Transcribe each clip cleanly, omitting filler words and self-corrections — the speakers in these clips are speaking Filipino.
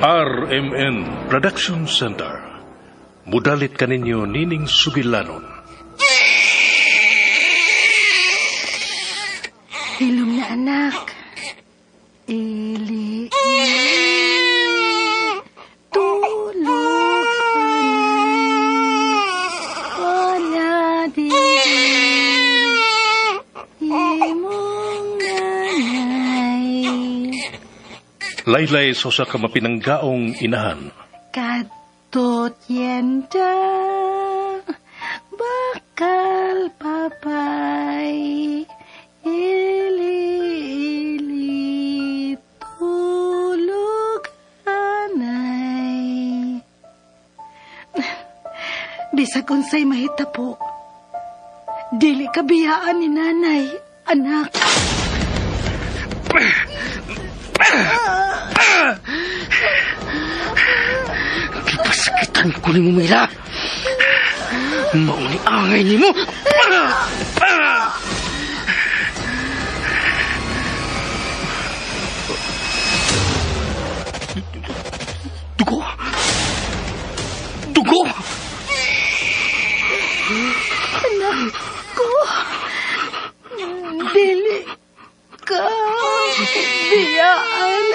RMN Production Center. Mudalit kaninyo Nining Sugilanon. Hilom na anak. Ili. Tulog wala di imong nanay. Laylay sa ka mapinanggaong inahan. Kadtot yenda bakal papay ili tulog anay. Bisag unsay mahita po, dili kabiyaan ni nanay, anak. Kipasakitan ko ni mo, Mila. Mauni angay ni mo. Dugo. Dugo. Anak ko, dili ka biyaan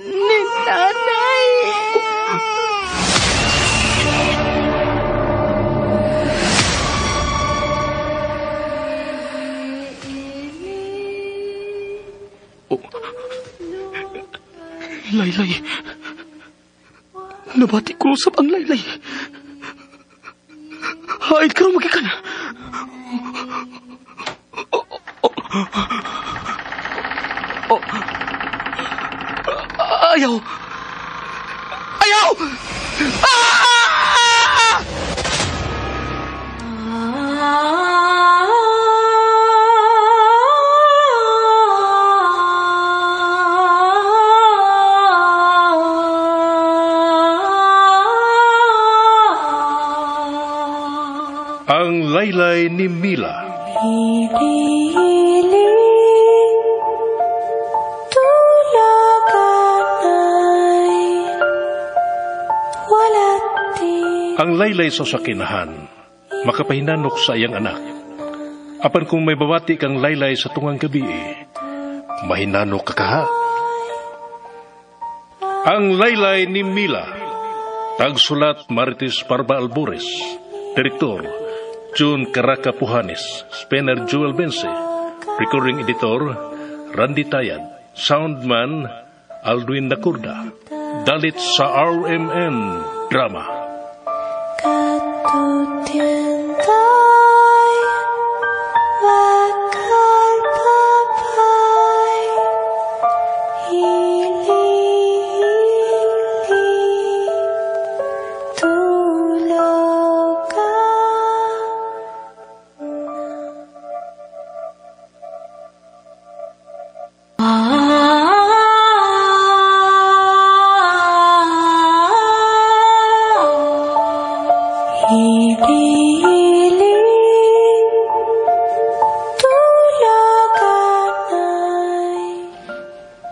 ni nanay. Laylay. Nabati ko sa ang Laylay. Haid ka magikan. Ayaw. Ayaw! Ang Laylay ni Mila. Ang Laylay sa sakinahan, makapahinanok sa iyang anak. Apan kung may bawati kang Laylay sa tungang gabi, mahinanok ka kaha. Ang Laylay ni Mila. Tagsulat Marites Parba Albores. Direktor June Caraca Pujanes. Spener Joel Bense. Recording Editor Randy Tayad. Soundman Aldwin Nakurda. Dalit sa RMN Drama.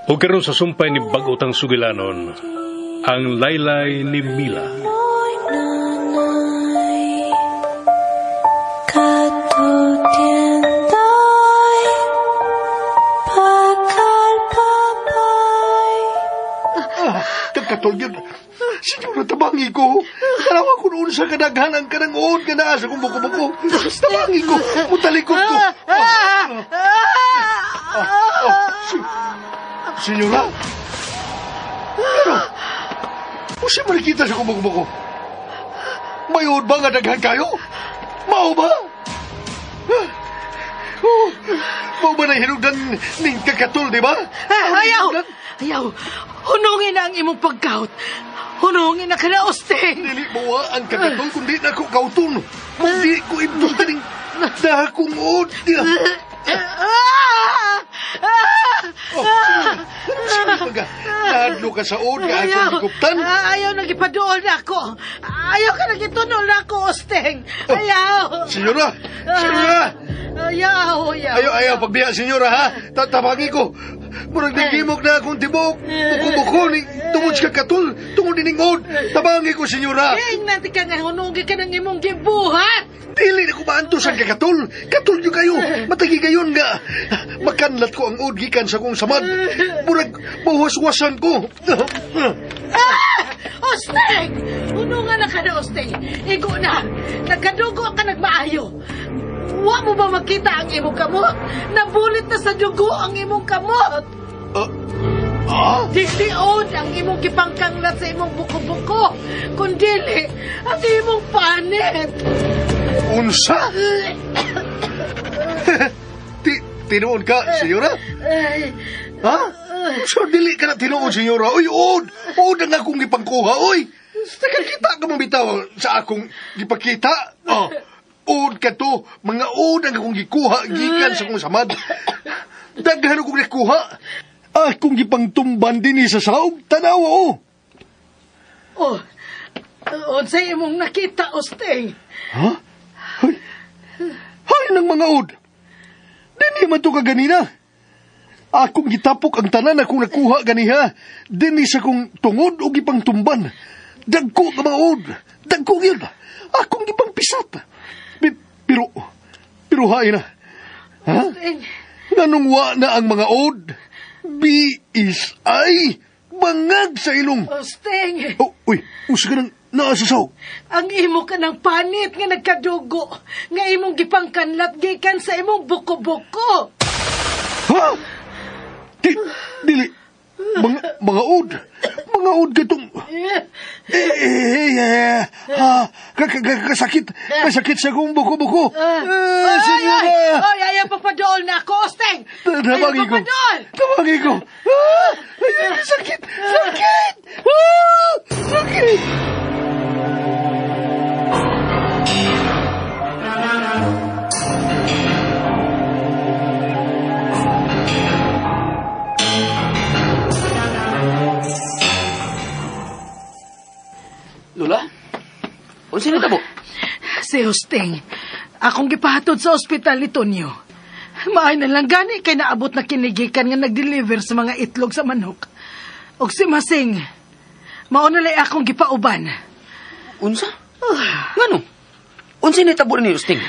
O karon sa sumpay ni Bagotang Sugilanon, ang Laylay ni Mila. Katol yun. Sinyora, tabangi ko. Tarawa ko noon sa kadaghanan ka ng uod ka na sa kumbuko-buko. Tabangi ko. Mutalikod ko. Senyora? Pero, usi mo nakita sa kumbuko-buko. Mayod ba nga daghan kayo? Mao ba? Mao ba na hinugdan ning kakatol, di ba? Ayaw! Hunungin na ang imong pagkaut. Hunungin na ka na, Osteng. Dili mo ang kakatol kundi na ko kauton. Kundi ko ito kaning dahakong uod. Sige mga, nadlo ka sa uod ka akong higuptan. Ayaw nagipadool na ako. Ayaw ka nagitunol na ako, Osteng. Ayaw. Senyora! Ayaw, pagbiya, senyora, ha? Tatabagi ko. Murag nagimok na akong tibok. Buko-buko ni tungod Luwas ka katul, tungod diningod. Tabangi ko, senyora. Ing natin ka nga hunugi ka ng imong gibuhat. Dili na ko maantosan ka katul. Katul nyo kayo. Matagi gayon nga. Makanlat ko ang udgikan sa kong samad. Murag, mahuwas-wasan ko. Osteng! Hunungan na ka na, Osteng. Igo na. Nagkadugo ka nagmaayo. Wa mo ba makita ang imong kamot? Nabulit na sa dugo ang imong kamot. Dili-od ang imong gipangkanglat sa imong buko-buko. Kundili, ang imong panit. Unsa? Tinuod ka, senyora? Ha? So, dili ka na tinuod, senyora. Uy, od! Od ang akong gipangkuha, uy! Nakakita ka mabitaw sa akong gipakita. Od ka to. Mga od ang akong gikuha, gikan sa akong samad. Daghan akong nakuha. Akong gipangtumban din sa saog. Tanawa, Unsay imong nakita, Osteng? Ha? Hay ng mga od. Dini man to ka ganina. Akong gitapok ang tanan akong nakuha ganiha. Dini sa kong tungod o gipangtumban. Dagko ka mga od. Dagko yun. Akong gipangpisat. Pero hay na. Ha? Osteng. Nganong wa na ang mga od? BSI. Bangag sa ilong. Osteng. Uy, usa ka nang naasasaw. Ang imo ka ng panit nga nagkadugo. Nga imong gipangkanlat gikan sa imong buko-buko. Ha? Dili. Mga od. Mga od katong... Kasakit. Kasakit sa kong buko-buko. Senyora. Ayaw papadool na ako, Osteng. Tabagi ko. Tabagi ko. Sakit. Sakit. Sakit. Lola? Unsa ni tabo? Si Osteng, akong gipahatod sa ospital ni Tonyo. Maay na lang gani kay naabot na kinigikan nga nag-deliver sa mga itlog sa manok. Og si Masing, maunalay akong gipauban. Unsa? Ngano? Unsa ni tabo ni Usting?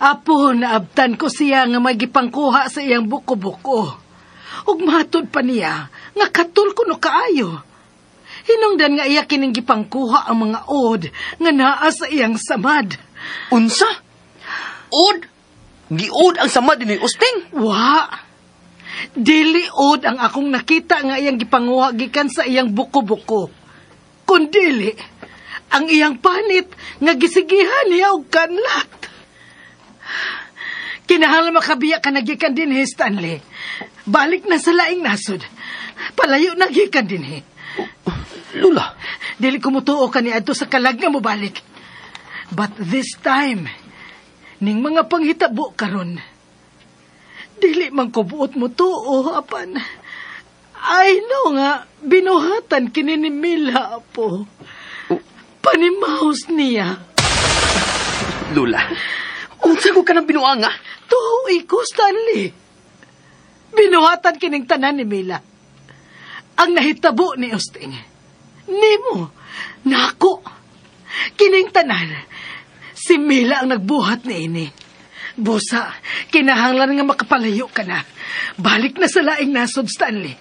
Apo, naabtan ko siya nga may gipangkuha sa iyang buko-buko. Ug matod pa niya, nga katul ko no kaayo. Hinungdan nga iya kining gipangkuha ang mga od nga naa sa iyang samad. Unsa? Od? Giod ang samad ni Usting? Wa. Dili od ang akong nakita nga iyang gipanguha gikan sa iyang buko-buko. Kundili, ang iyang panit nga gisigihan niya og kanlat. Kinahanglan makabiya ka nagikan din, Stanley. Balik na sa laing nasod. Palayo nagikan din, Lola? Dili ko mutuo ka ni adto sa kalag nga mo balik. But this time, ning mga panghitabo karon, dili man ko buot mo tuo, apan. I know nga, binuhatan kini ni Mila, Apo. Panimahos niya. Lola, unsa ko ka nang binuanga? Tuhoy ko, Stanley. Binuhatan kining tanan ni Mila. Ang nahitabo ni Usting. Nimo, nako. Kining tanan, si Mila ang nagbuhat ni ini. Busa, kinahanglan nga makapalayo ka na. Balik na sa laing nasod, Stanley.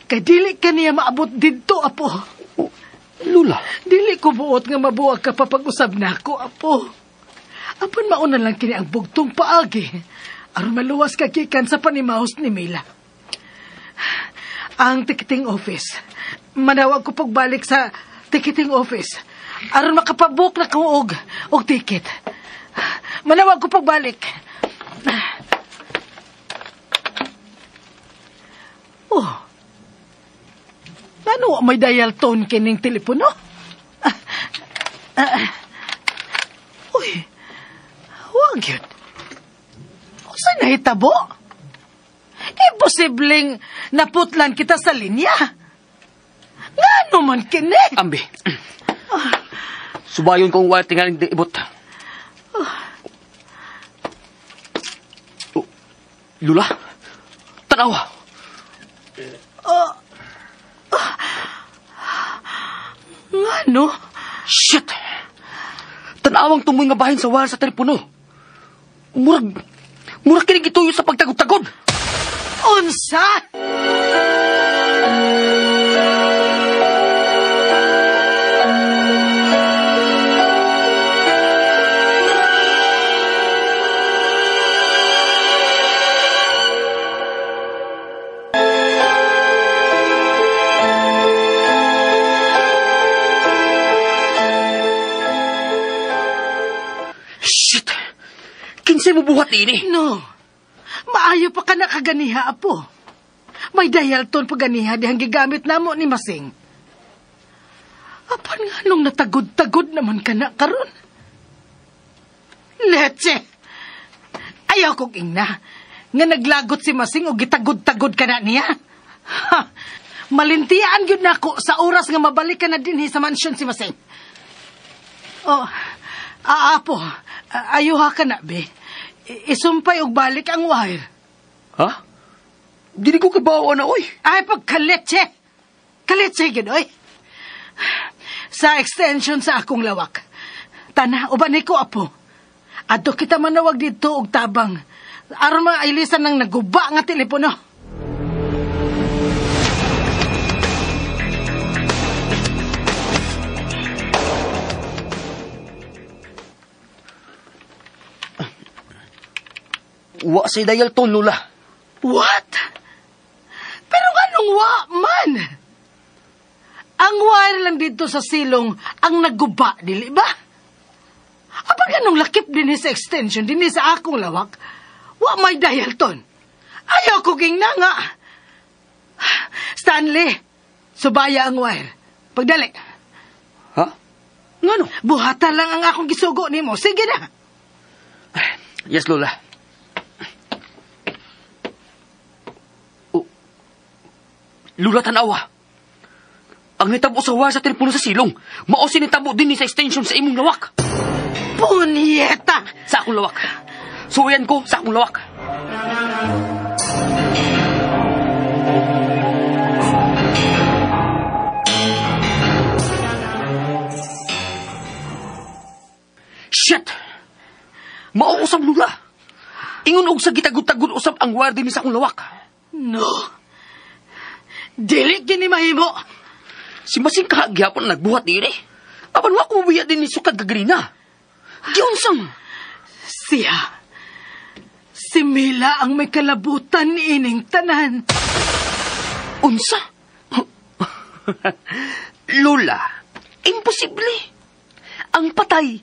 Kay dili ka niya maabot dito, Apo. Lola? Dili ko buot nga mabuwag ka papag-usab na ako, Apo. Apan mauna lang kini ang bugtong paagi. Aron maluwas ka kikan sa panimahos ni Mila. Ang ticketing office. Manawag ko pagbalik sa ticketing office. Aron makapabook na ko og ticket. Manawag ko pagbalik. Oh. Ano may dial tone kining telepono? Uy. Huwag yun. Saan nahitabo? Imposibleng naputlan kita sa linya. Nga naman kini? Ambi. Subayon kong wala tingaling di ibot. Lula, tanawa. Ano? Shit! Tanawang tumoy nga bahin sa wire sa telepono. Murag kinig ituyo sa pagtagod-tagod. Unsa? Shit! Kinsay mo buhat ini? No. Maayo pa ka nakaganiha, apo. May dial tone paganiha dihang gigamit namo ni Masing. Apan nga nung natagod-tagod naman ka na karon. Leche! Ayaw kong ingna nga naglagot si Masing o gitagod-tagod ka na niya. Ha! Malintiaan yun nako sa oras nga mabalik ka na dinhi sa mansyon si Masing. Oh, apo, ayuha ka na, be. Isumpay og balik ang wire. Ha? Dili ko kabawa na, oy. Ay, pagkaletse. Kaletse, gid, oy. Sa extension sa akong lawak. Tana, ubanay ko, apo. Ato kita manawag dito og tabang. Aron mga ilisan ng naguba nga telepono. Wa say dial tone, Lola. What? Pero anong wa man? Ang wire lang dito sa silong ang naguba, dili ba? Apag anong lakip din sa extension, din sa akong lawak, wa may dial tone. Ayaw ko ging na nga. Stanley, subaya ang wire. Pagdali. Ha? Ngano? Buhata lang ang akong gisugo nimo. Sige na. Yes, Lola. Lula, tanawa. Ang nitabo sa wire sa telepono sa silong, mao sinitabo din ni sa extension sa imong lawak. Punyeta! Sa akong lawak. Suyan ko sa akong lawak. Shit! Mao usab, Lula. Ingon og sa gitagud-tagud usab ang wire din sa akong lawak. No. Dili gini mahimo. Si Masing kahagyapon nagbuhat diri. Apan wa ko mabuya din ni sukad kagrina. Giunsang. Siya. Si Mila ang may kalabutan ni ining tanan. Unsa? Lola, imposible. Ang patay,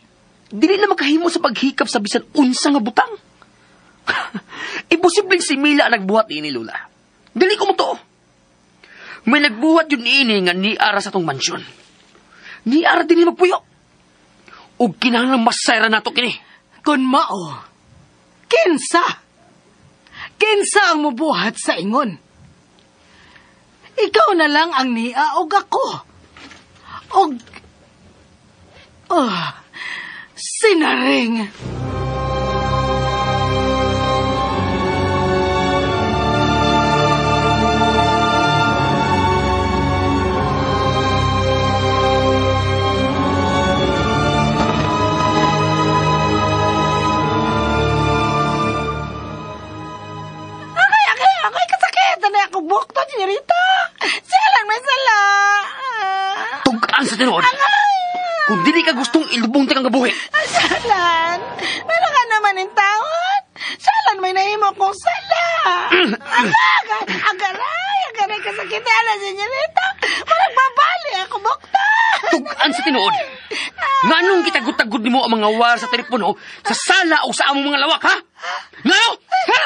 dili na makahimo sa paghikap sa bisan unsa nga butang. Imposible si Mila nagbuhat ini, Lola. Dili ko mo to. May nagbuhat yun ini nga niara sa tong mansyon. Niara din ni magpuyo. O kinahanglang masayra nato kini. Kun mao, kinsa? Kinsa ang mubuhat sa ingon? Ikaw na lang ang nia og ako. Og... sinaring. Bukto, senyorita. Siya lang may sala. Tugaan sa tinuod. Kung dili ka gustong ilubong kang gabuhi. Salan. Meron ka naman yung tawad. Salan may nahimo kong sala. Agaray kasakitala, senyorita. Parang babali ako, bukto. Tugaan sa tinuod. Nganong kitagod-tagod ni mo ang mga wire sa telepono sa sala o sa among mga lawak, ha? Ngano? Ha?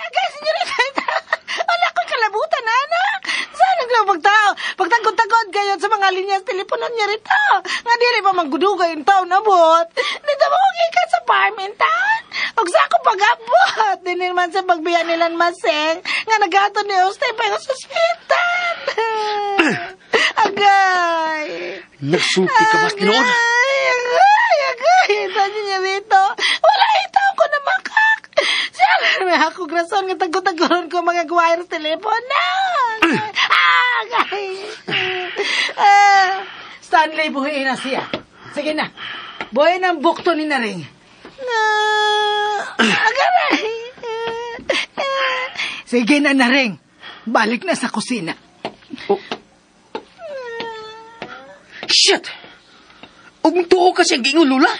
Agay, senyorita. Wala ko'y kalabutan, anak. Saan ang pagtagod-tagod kayo sa mga linyas teleponon niya rito? Nga dili pa magudugay yung taon abot. Dito mo kong ikat sa farm in town. Huwag sa akong pag-abot. Di naman sa pagbiya nilang Masing nga nagato ni Ostay pa yung suspitan. Agay. Nagsulti ka mas tinood. Agay. Tanyo niya rito. Wala itaw ko na makak. Siya lang may ako grason nga tagod-tagoron ko mga wire telepono. Agay. Stanley, buhiin na siya. Sige na. Buhayin ang bukto ni Naring. Agaray! Sige na, Naring. Balik na sa kusina. Oh. Shit! Ugtuo kasi ang gingon, Lula.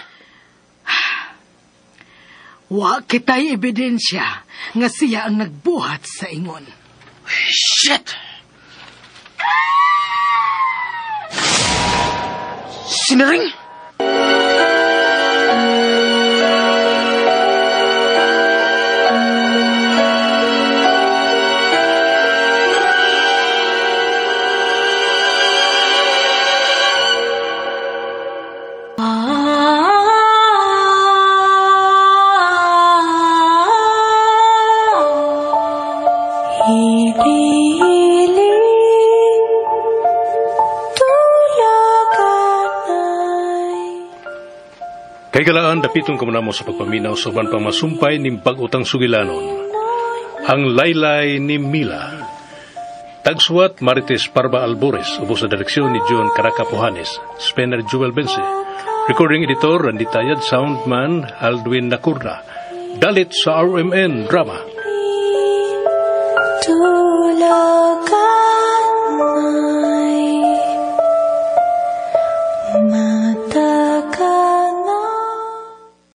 Wa kita'y ebidensya nga siya ang nagbuhat sa ingon. Shit! Sinaring? Kay galaan, dapitong kamunamo sa pagpaminaw suban pang masumpay ning pag-utang sugilanon. Ang laylay ni Mila. Tagsuwat Marites Parba Albores, ubos sa direksyon ni John Caraca Pujanes, Spener Joel Bense. Recording editor, Randy Tayad, soundman, Aldwin Nacurna. Dalit sa RMN Drama. Tulaga